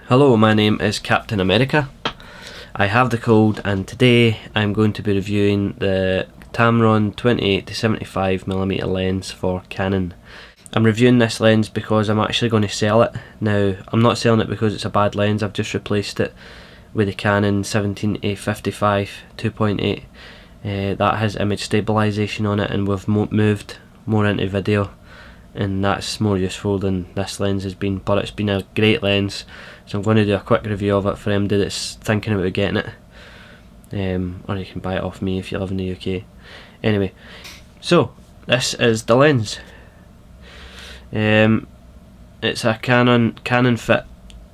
Hello, my name is Captain America. I have the cold, and today I'm going to be reviewing the Tamron 28 to 75mm lens for Canon. I'm reviewing this lens because I'm actually going to sell it. Now, I'm not selling it because it's a bad lens, I've just replaced it with the Canon 17-A55 2.8. That has image stabilization on it, and we've moved more into video, and that's more useful than this lens has been, but it's been a great lens, so I'm going to do a quick review of it for anybody that's thinking about getting it, or you can buy it off me if you live in the UK. Anyway, so this is the lens. It's a Canon fit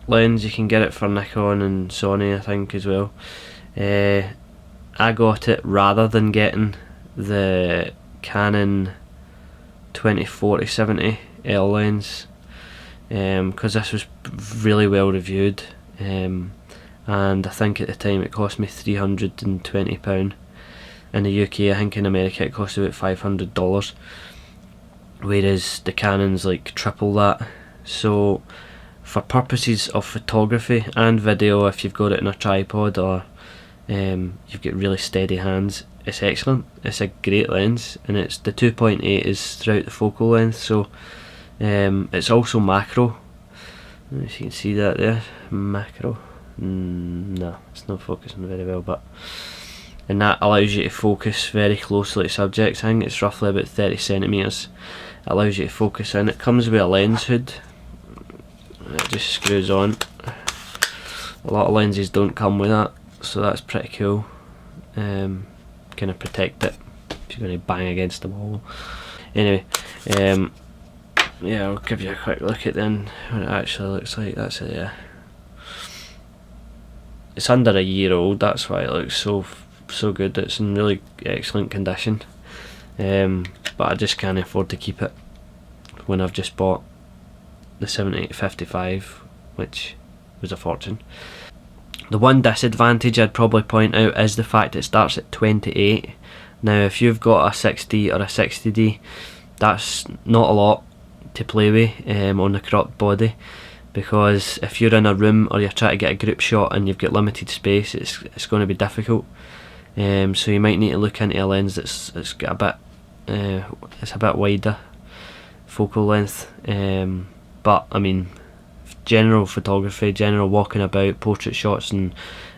lens. You can get it for Nikon and Sony, I think, as well. I got it rather than getting the Canon 20-40-70 L lens, because this was really well reviewed, and I think at the time it cost me £320. In the UK, I think in America it cost about $500, whereas the Canon's like triple that. So for purposes of photography and video, if you've got it in a tripod or you've got really steady hands, it's excellent. It's a great lens, and it's the 2.8 is throughout the focal length, so it's also macro. If you can see that there, macro. No, it's not focusing very well, but and that allows you to focus very closely to subjects. I think it's roughly about 30cm. It allows you to focus in. It comes with a lens hood. It just screws on. A lot of lenses don't come with that, so that's pretty cool. Kind of protect it if you're going to bang against the wall. Anyway, yeah, I'll give you a quick look at then what it actually looks like. That's it. Yeah, it's under a year old. That's why it looks so good. It's in really excellent condition, but I just can't afford to keep it when I've just bought the 70-55, which was a fortune. The one disadvantage I'd probably point out is the fact it starts at 28. Now, if you've got a 6D or a 60D, that's not a lot to play with on the cropped body, because if you're in a room or you're trying to get a group shot and you've got limited space, it's going to be difficult. So you might need to look into a lens that's got a bit, it's a bit wider focal length. But I mean, general photography, general walking about, portrait shots, and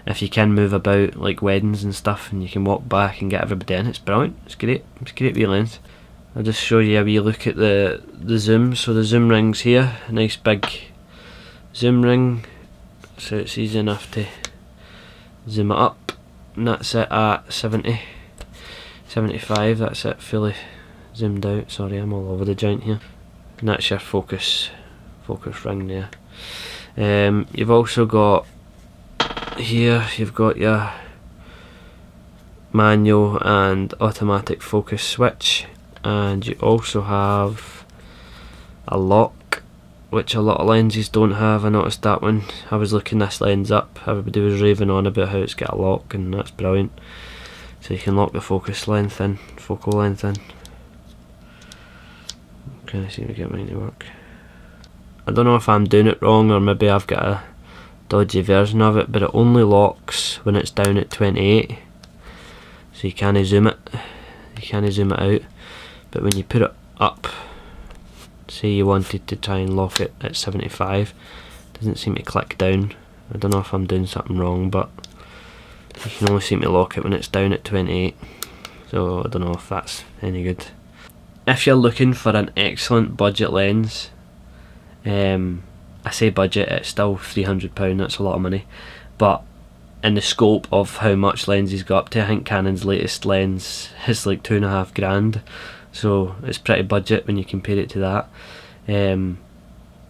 if you can move about like weddings and stuff, and you can walk back and get everybody in, it's brilliant. It's great. It's a great wee lens. I'll just show you a wee look at the zoom. So the zoom ring's here, a nice big zoom ring, so it's easy enough to zoom it up, and that's it at 70-75. That's it, fully zoomed out. Sorry, I'm all over the joint here. And that's your focus ring there. You've also got here, you've got your manual and automatic focus switch, and you also have a lock, which a lot of lenses don't have. I noticed that when I was looking this lens up, everybody was raving on about how it's got a lock, and that's brilliant. So you can lock the focus length in, focal length in. I'm trying to see if I get mine to work. I don't know if I'm doing it wrong, or maybe I've got a dodgy version of it, but it only locks when it's down at 28, so you can't zoom it. Out. But when you put it up, say you wanted to try and lock it at 75, it doesn't seem to click down. I don't know if I'm doing something wrong, but you can only seem to lock it when it's down at 28. So I don't know if that's any good. If you're looking for an excellent budget lens, I say budget, it's still £300, that's a lot of money, but in the scope of how much lenses go up to, I think Canon's latest lens is like £2,500, so it's pretty budget when you compare it to that.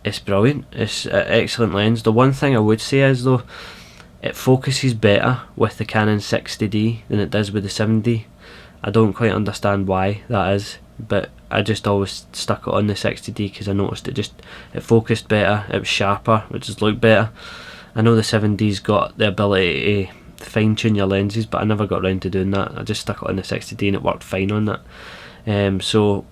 It's brilliant, it's an excellent lens. The one thing I would say is though, it focuses better with the Canon 60D than it does with the 7D. I don't quite understand why that is, but I just always stuck it on the 60D because I noticed it focused better, it was sharper, which just looked better. I know the 7D's got the ability to fine tune your lenses, but I never got around to doing that. I just stuck it on the 60D and it worked fine on that. So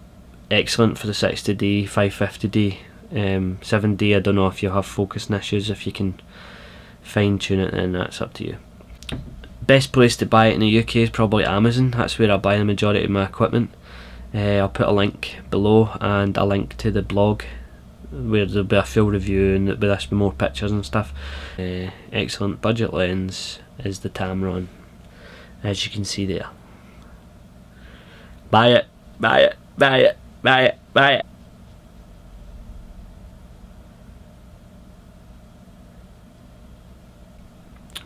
excellent for the 60D, 550D, 7D, I don't know if you have focusing issues. If you can fine tune it, then that's up to you. Best place to buy it in the UK is probably Amazon. That's where I buy the majority of my equipment. I'll put a link below and a link to the blog where there'll be a full review and with this with more pictures and stuff. Excellent budget lens is the Tamron, as you can see there. Buy it, buy it, buy it, buy it, buy it.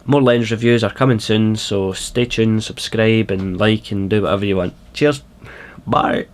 More lens reviews are coming soon, so stay tuned, subscribe and like and do whatever you want. Cheers, bye.